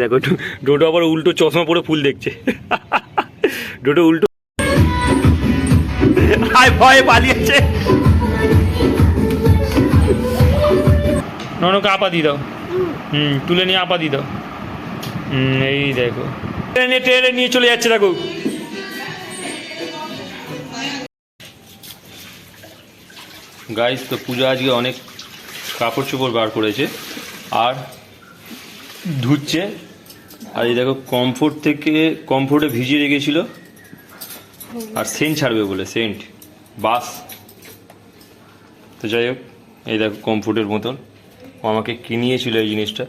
দেখো ডোডো আবার উল্টো চশমা পরে ফুল দেখছে। ডোডো উল্টো ভয়ে পালিয়েছে। ননকে আপা দিয়ে দাও। তুলে নিয়ে আপা দিয়ে দাও। এই দেখো ট্রেনে নিয়ে চলে যাচ্ছে দেখো। গাইস তো পূজা আজকে অনেক কাপড় চোপড় বার করেছে আর ধুচ্ছে। আর এই দেখো কমফোর্টে ভিজিয়ে রেখেছিল আর সেন্ট ছাড়বে বলে, সেন্ট বাস। তো যাই হোক এই দেখো কমফোর্টের মতন ও আমাকে কিনিয়েছিল এই জিনিসটা।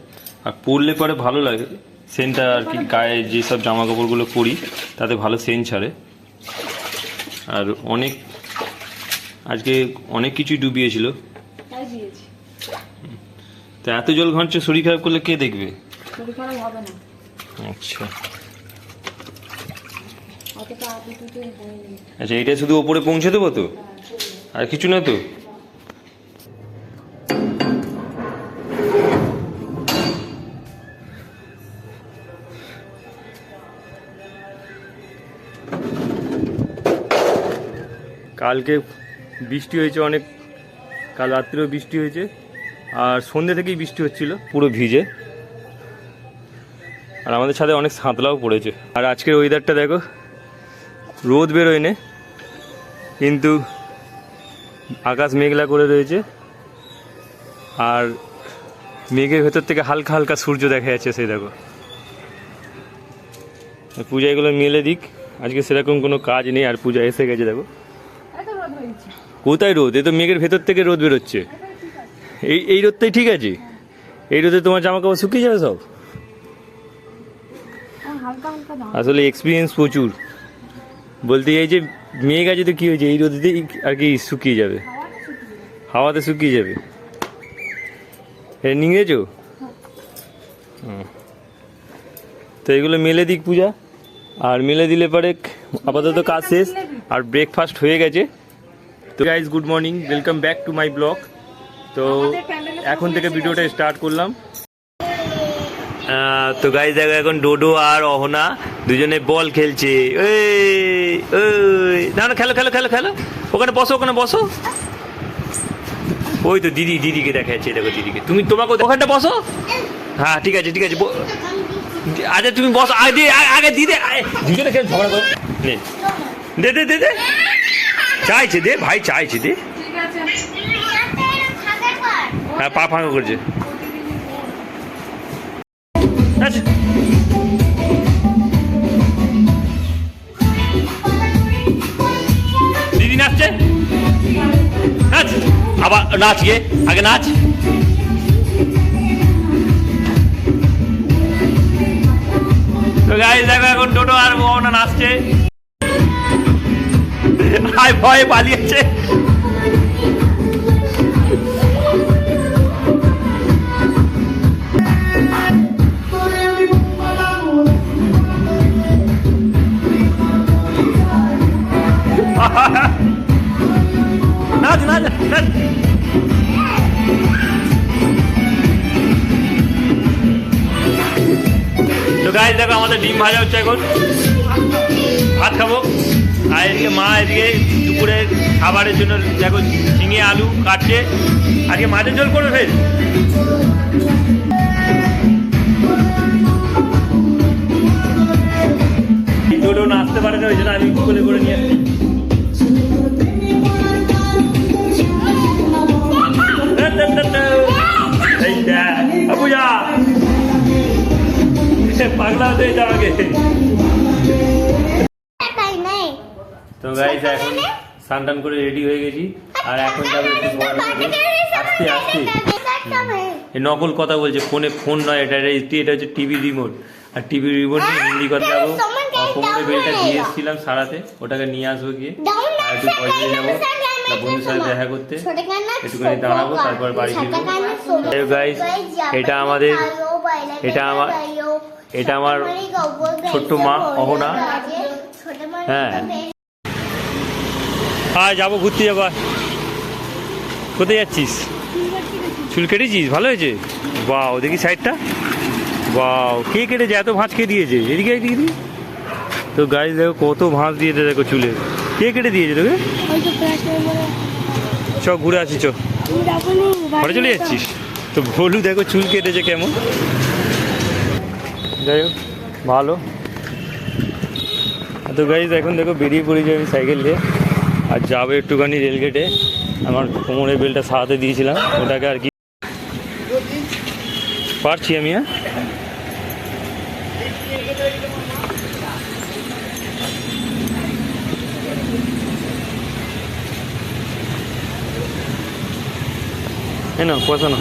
আর পরলে পরে ভালো লাগে সেন্টটা আর কি, গায়ে যেসব জামা কাপড়গুলো পরি তাতে ভালো সেন্ট ছাড়ে। আর আজকে অনেক কিছুই ডুবিয়েছিল। তো এত জল ঘাঁটছে, শরীর খারাপ করলে কে দেখবে? আচ্ছা আচ্ছা, এটা শুধু ওপরে পৌঁছে দেবো তো, আর কিছু না তো? কালকে বৃষ্টি হয়েছে অনেক, কাল রাত্রেও বৃষ্টি হয়েছে আর সন্ধ্যে থেকেই বৃষ্টি হচ্ছিল পুরো ভিজে। আর আমাদের ছাদে অনেক সাঁতলাও পড়েছে। আর আজকের ওয়েদারটা দেখো, রোদ বেরোয় না কিন্তু আকাশ মেঘলা করে রয়েছে আর মেঘের ভেতর থেকে হালকা হালকা সূর্য দেখা যাচ্ছে। সেই দেখো পূজা এগুলো মেলে দিক, আজকে সেরকম কোনো কাজ নেই আর পূজা এসে গেছে। দেখো কোথায় রোদ, এ তো মেঘের ভেতর থেকে রোদ বেরোচ্ছে। এই রোদটাই ঠিক আছে, এই রোদে তোমার জামা কাপড় শুকিয়ে যাবে সব। আসলে এক্সপিরিয়েন্স প্রচুর, বলতে এই যে মেঘ আছে তো কী হয়েছে, এই রোদেতেই আর কি শুকিয়ে যাবে, হাওয়াতে শুকিয়ে যাবে। এটা নিংড়েছো? তো এগুলো মেলে দিক পূজা, আর মেলে দিলে পরে আপাতত কাজ শেষ আর ব্রেকফাস্ট হয়ে গেছে। তো guys good morning, welcome back to my blog. তো এখন থেকে ভিডিওটা স্টার্ট করলাম। তো গাইজ দেখো এখন ডোডো আর অহনা দুজনে বল খেলছে। না না, খেলো খেলো খেলো খেলো, ওখানে বসো, ওখানে বসো। ওই তো দিদিকে দেখা যাচ্ছে, দেখো দিদিকে। তোমাকে ওখানটা বসো। হ্যাঁ ঠিক আছে ঠিক আছে, আচ্ছা তুমি বসো আগে দিদি। দুজনে খেলে ঝগড়া করে দে দে দে দে, চাইছে দে ভাই, চাইছে দে। হ্যাঁ পা ফাঁকা করছে। আচ্ছা দিদি নাচছে, নাচ আবার নাচ, গিয়ে আগে নাচ। তো গাইস দেখো এখন টোটো আর মোহনা নাচছে, আর ভয়ে পালিয়েছে। নাচ নাচ নাচ। তো গাইস দেখো আমাদের ডিম ভাজা হচ্ছে, এখন ভাত খাবো। আর এদিকে মা এদিকে দুপুরের খাবারের জন্য দেখো ঝিঙে আলু কাটছে, আজকে মাছের ঝোল করবে ফের। ডোডো নাচতে পারে না, ওই জন্য আমি কোলে করে নিয়ে আসছি। পূজা পাগলা হতে যাওয়াকে। তো গাইস এখন স্নান টান করে রেডি হয়ে গেছি আর এখন যাবো একটু আস্তে আস্তে। এই নকল কথা বলছে, ফোন নয় এটা, এটা হচ্ছে টিভি রিমোট। আর টিভি রিমোট নিয়ে হিন্দি কথা যাবো। কোমরে বেলটা দিয়ে এসেছিলাম সারাতে, ওটাকে নিয়ে আসবো গিয়ে। আর একটু পয়সা যাবো বন্ধুর সাথে দেখা করতে, একটুখানি দাঁড়াবো, তারপর বাড়ি ফিরবো। গাইস এটা আমার ছোট্ট মা অহনা। হ্যাঁ হ্যাঁ যাবো, ঘুরতে যাবো। কোথায় যাচ্ছিস? চুল কেটেছিস? ভালো হয়েছে, বাহ দেখি সাইডটা। বাও, কে কেটেছে? এত ভাঁজ কে দিয়েছে? এদিকে এদিকে দিকে। তো গাইস দেখো কত ভাঁজ দিয়েছে দেখো চুলে। কে কেটে দিয়েছে তোকে? চ ঘুরে আসি, চ ঘরে চলে যাচ্ছিস? তো ভলু দেখো চুল কেটেছে কেমন। যাই হোক ভালো। তো গাইস এখন দেখো বেরিয়ে পড়েছি আমি সাইকেল দিয়ে, আর যাবে একটুখানি রেলগেটে। আমার কোমরের বেলটা সারাতে দিয়েছিলাম, ওটাকে আর কি পারছি আমি। হ্যাঁ না পয়সা না,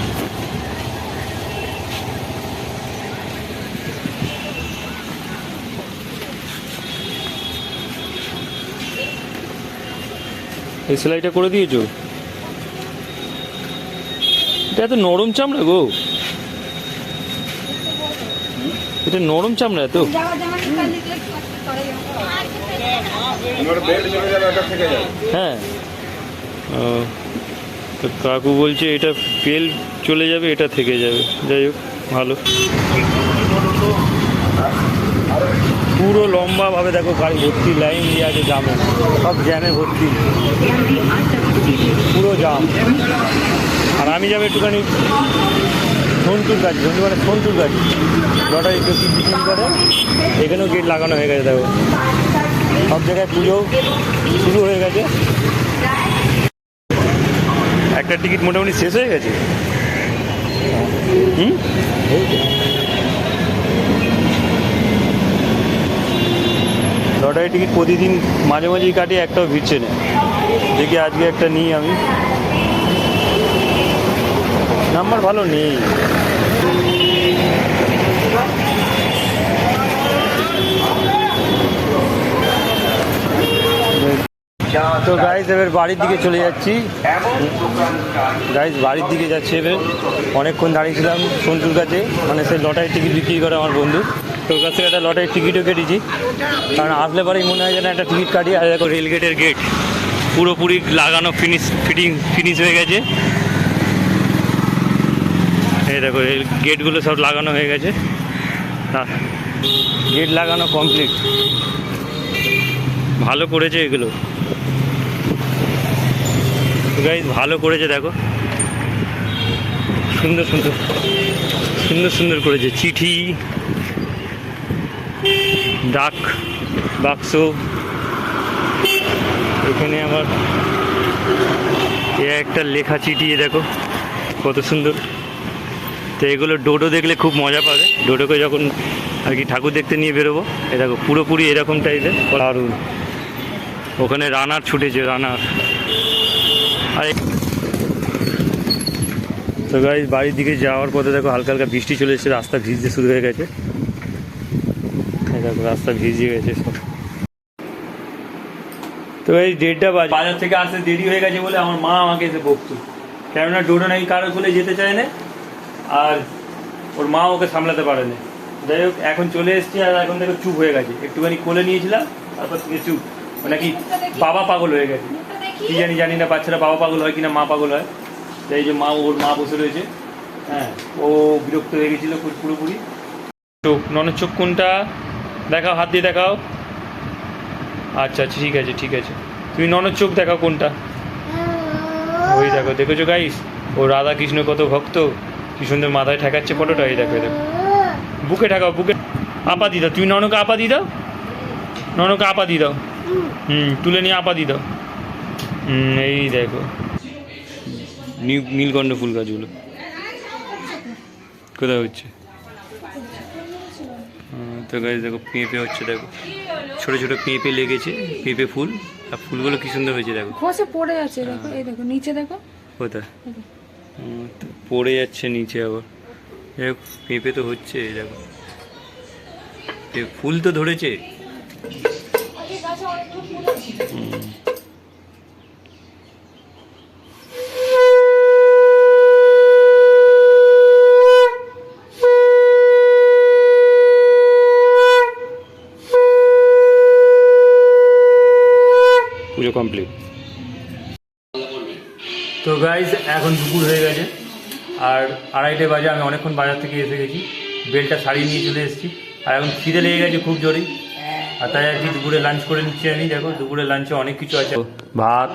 এই সেলাইটা করে দিয়েছো? এটা এত নরম চামড়া গো, এটা নরম চামড়া এত। হ্যাঁ, তো কাকু বলছে এটা পেল চলে যাবে, এটা থেকে যাবে। যাই হোক ভালো। পুরো লম্বাভাবে দেখো গাড়ি ভর্তি, লাইন দিয়ে আছে, জামে সব জ্যামে ভর্তি, পুরো জাম। আর আমি যাবো একটুখানি সোনপুর কাছে, মানে সোনপুর কাছে লটারি একটু বিক্রি করে। এখানেও গেট লাগানো হয়ে গেছে দেখো, সব জায়গায় পুজো শুরু হয়ে গেছে। একটা টিকিট মোটামুটি শেষ হয়ে গেছে। লটারি টিকিট প্রতিদিন মাঝে মাঝেই কাটি, একটাও ভিড়ছে না। দেখি আজকে একটা নিই আমি, নাম্বার ভালো নেই। তো গাইজ এবার বাড়ির দিকে চলে যাচ্ছি। গাইজ বাড়ির দিকে যাচ্ছি এবার। অনেকক্ষণ দাঁড়িয়েছিলাম সন্তুর কাছে, মানে সেই লটারির টিকিট বিক্রি করে আমার বন্ধু। তো ওর কাছ থেকে একটা লটারির টিকিটও কেটেছি, কারণ আসলে পরেই মনে হয় যেন একটা টিকিট কাটি। আর দেখো রেলগেটের গেট পুরোপুরি লাগানো, ফিনিশ হয়ে গেছে। এই দেখো রেল গেটগুলো সব লাগানো হয়ে গেছে, গেট লাগানো কমপ্লিট। ভালো করেছে এগুলো গাইজ, ভালো করেছে দেখো, সুন্দর সুন্দর সুন্দর সুন্দর করেছে। চিঠি, ডাক বাক্স, এখানে আমার একটা লেখা চিঠি দেখো কত সুন্দর। তো এগুলো ডোডো দেখলে খুব মজা পাবে, ডোডোকে যখন আর কি ঠাকুর দেখতে নিয়ে বেরোবো। এ দেখো পুরোপুরি এরকম টাইপের। আর ওখানে রানার ছুটেছে, রানার। আর তো গাইজ বাড়ির দিকে যাওয়ার পথে দেখো হালকা হালকা বৃষ্টি চলে এসেছে, রাস্তা ভিজতে শুরু হয়ে গেছে। দেখো রাস্তা ভিজে গেছে সব। তো এই 1:30 বাজে, বাজার থেকে আসতে দেরি হয়ে গেছে বলে আমার মা আমাকে এসে বকতো, কেননা ডোডো নাকি কারো কোলে যেতে চায় না, আর ওর মা ওকে সামলাতে পারে না। যাই হোক এখন চলে এসেছি, আর এখন দেখো চুপ হয়ে গেছে। একটুখানি কোলে নিয়েছিলাম, তারপর থেকে চুপ, নাকি বাবা পাগল হয়ে গেছে। কি জানি না, বাচ্চারা বাবা পাগল হয় কিনা মা পাগল হয়। এই যে ওর মা বসে রয়েছে, হ্যাঁ, ও বিরক্ত হয়ে গেছিল পুরোপুরি। চোখ, ননের চোখ কোনটা দেখাও, হাত দিয়ে দেখাও। আচ্ছা আচ্ছা ঠিক আছে ঠিক আছে, তুমি ননের চোখ দেখাও কোনটা। ওই দেখো, দেখেছো গাইস, ও রাধা কৃষ্ণ কত ভক্ত, কি সুন্দর মাথায় ঠেকাচ্ছে ফটোটা। এই দেখো দেখো, বুকে ঠেকাও, বুকে আপা দিয়ে দাও। তুমি ননকে আপা দিয়ে দাও, ননকে আপা দিয়ে দাও। তুলে নিয়ে আপা দিয়ে দাও। এই দেখো নীলকণ্ঠ ফুল গাছগুলো কোথায় হচ্ছে। তো গাছ দেখো পেঁপে হচ্ছে, দেখো ছোটো ছোটো পেঁপে লেগেছে, পেঁপে ফুল। আর ফুলগুলো কি সুন্দর হয়েছে দেখো, খসে পড়ে আছে। দেখো এই দেখো নিচে দেখো, কোথায় পড়ে যাচ্ছে নিচে আবার। দেখো পেঁপে তো হচ্ছে, দেখো ফুল তো ধরেছে। পুজো কমপ্লিট। তো গাইজ এখন দুপুর হয়ে গেছে, আর 2:30 বাজে। আমি অনেকক্ষণ বাজার থেকে এসে গেছি, বেলটা সারিয়ে নিয়ে চলে এসেছি। আর এখন খিদে লেগে গেছে খুব জোরেই, আর তাই আর কি দুপুরে লাঞ্চ করে নিচ্ছি আমি। দেখো দুপুরে লাঞ্চে অনেক কিছু আছে, ভাত,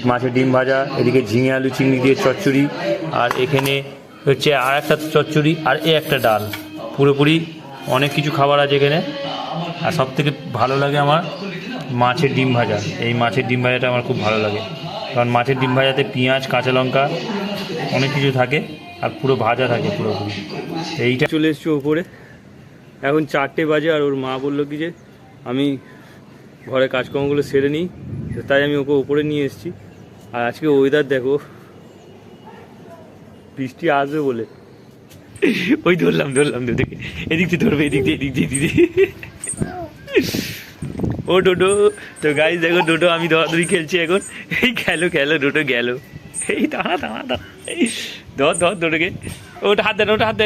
মাছের ডিম ভাজা, এদিকে ঝিঙে আলু চিংড়ি দিয়ে চচ্চড়ি, আর এখানে হচ্ছে আর একটা চচ্চড়ি, আর একটা ডাল। পুরোপুরি অনেক কিছু খাবার আছে এখানে। আর সব থেকে ভালো লাগে আমার মাছের ডিম ভাজা। এই মাছের ডিম ভাজাটা আমার খুব ভালো লাগে, কারণ মাছের ডিম ভাজাতে পেঁয়াজ, কাঁচা লঙ্কা অনেক কিছু থাকে, আর পুরো ভাজা থাকে পুরোপুরি। এইটা চলে এসছি ওপরে, এখন 4টে বাজে। আর ওর মা বললো কি যে আমি ঘরে কাজকর্মগুলো সেরে নিই, তো তাই আমি ওকে ওপরে নিয়ে এসেছি। আর আজকে ওয়েদার দেখো, বৃষ্টি আসবে বলে। ওই ধরলাম দেখে, এদিক দিয়ে ধরবে, এদিক দিয়ে। ও ডোডো, তো গাইস দেখো ডোডো আমি ধরাধরি খেলছি এখন। এই খেলো ডোডো গেল। এই দাঁড়া, ধর ডোডোকে। ওটা হাত দেন না, ওটা হাত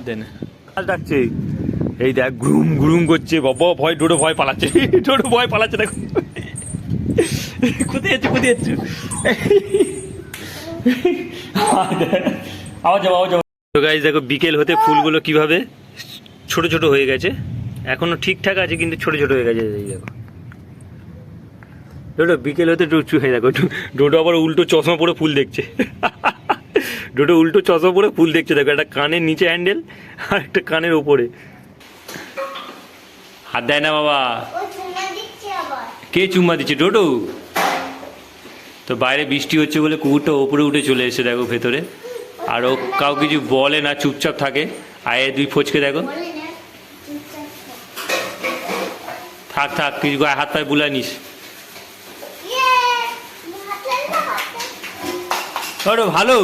দেন। কাজ ডাকছে, এই দেখ ঘুরুম করছে। বাবা ভয়, ডোডো ভয় পালাচ্ছে, দেখো। কোথায় যাচ্ছ? আবার যাবো। তো গাইস দেখো বিকেল হতে ফুলগুলো কিভাবে ছোট হয়ে গেছে। এখনো ঠিকঠাক আছে, কিন্তু ছোট হয়ে গেছে। এই দেখো ডোডো বিকেল হতে হয়ে দেখো, ডোডো আবার উল্টো চশমা পরে ফুল দেখছে। দেখো, একটা কানের নিচে হ্যান্ডেল, আর একটা কানের ওপরে। হাত দেয় না বাবা। কে চুম্মা দিচ্ছে? ডোডো। তো বাইরে বৃষ্টি হচ্ছে বলে কুকুরটা ওপরে উঠে চলে এসেছে দেখো ভেতরে। আর ও কাউ কিছু বলে না, চুপচাপ থাকে। আয়ে দুই ফচকে দেখো, থাক কিছু গায়ে হাত পায়ে বুলাই নিস। ভালো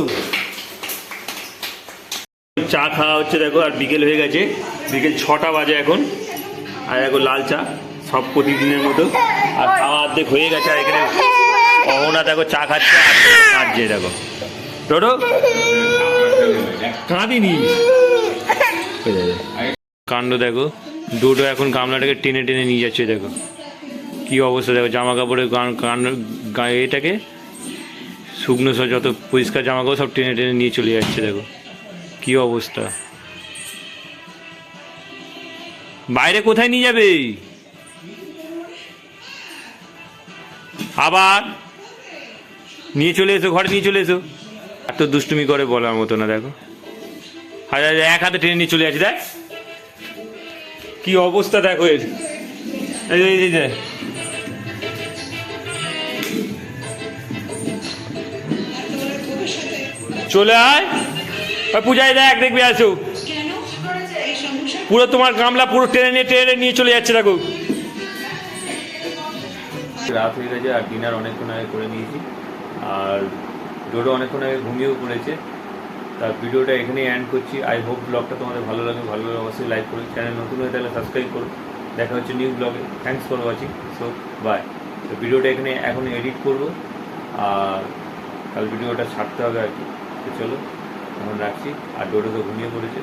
চা খাওয়া হচ্ছে দেখো। আর বিকেল হয়ে গেছে, বিকেল 6টা বাজে এখন। আর দেখো লাল চা, সব প্রতিদিনের মতো। আর খাওয়া অর্ধেক হয়ে গেছে। আর এখানে অহনা দেখো চা খাচ্ছে, কাঁদছে দেখো। ডোডো কাঁদিনি, কাণ্ড দেখো। ডোডো এখন গামলাটাকে টেনে নিয়ে যাচ্ছে দেখো, কি অবস্থা দেখো। জামা কাপড়ের গায়ে এটাকে শুকনো সব যত পরিষ্কার জামা কাপড় সব টেনে নিয়ে চলে যাচ্ছে দেখো, কি অবস্থা। বাইরে কোথায় নিয়ে যাবে? আবার নিয়ে চলে এসো, ঘরে নিয়ে চলে এসো। এত দুষ্টুমি করে বলার মতো না দেখো। এক হাতে টেনে নিয়ে চলে যাচ্ছে, দেখ কি অবস্থা দেখো এর। চলে আয় পূজায়, দেখবি আসো। পুরো তোমার গামলা পুরো টেনে নিয়ে চলে যাচ্ছে দেখো। রাত হয়ে গেছে, আর ডিনার অনেকক্ষণ আগে করে নিয়েছি। আর ডোডো অনেকক্ষণ আগে ঘুমিয়েও পড়েছে। তার ভিডিওটা এখানেই এন্ড করছি। আই হোপ ব্লগটা তোমাদের ভালো লাগে অবশ্যই লাইক করো। চ্যানেল নতুন হয়ে তাহলে সাবস্ক্রাইব করো। দেখা হচ্ছে নিউ ব্লগে। Thanks for watching. So bye. তো ভিডিওটা এখন এডিট করবো, আর কাল ভিডিওটা ছাড়তে হবে আর কি। তো চলো এখন রাখছি। আর ডোডো তো ঘুমিয়ে পড়েছে।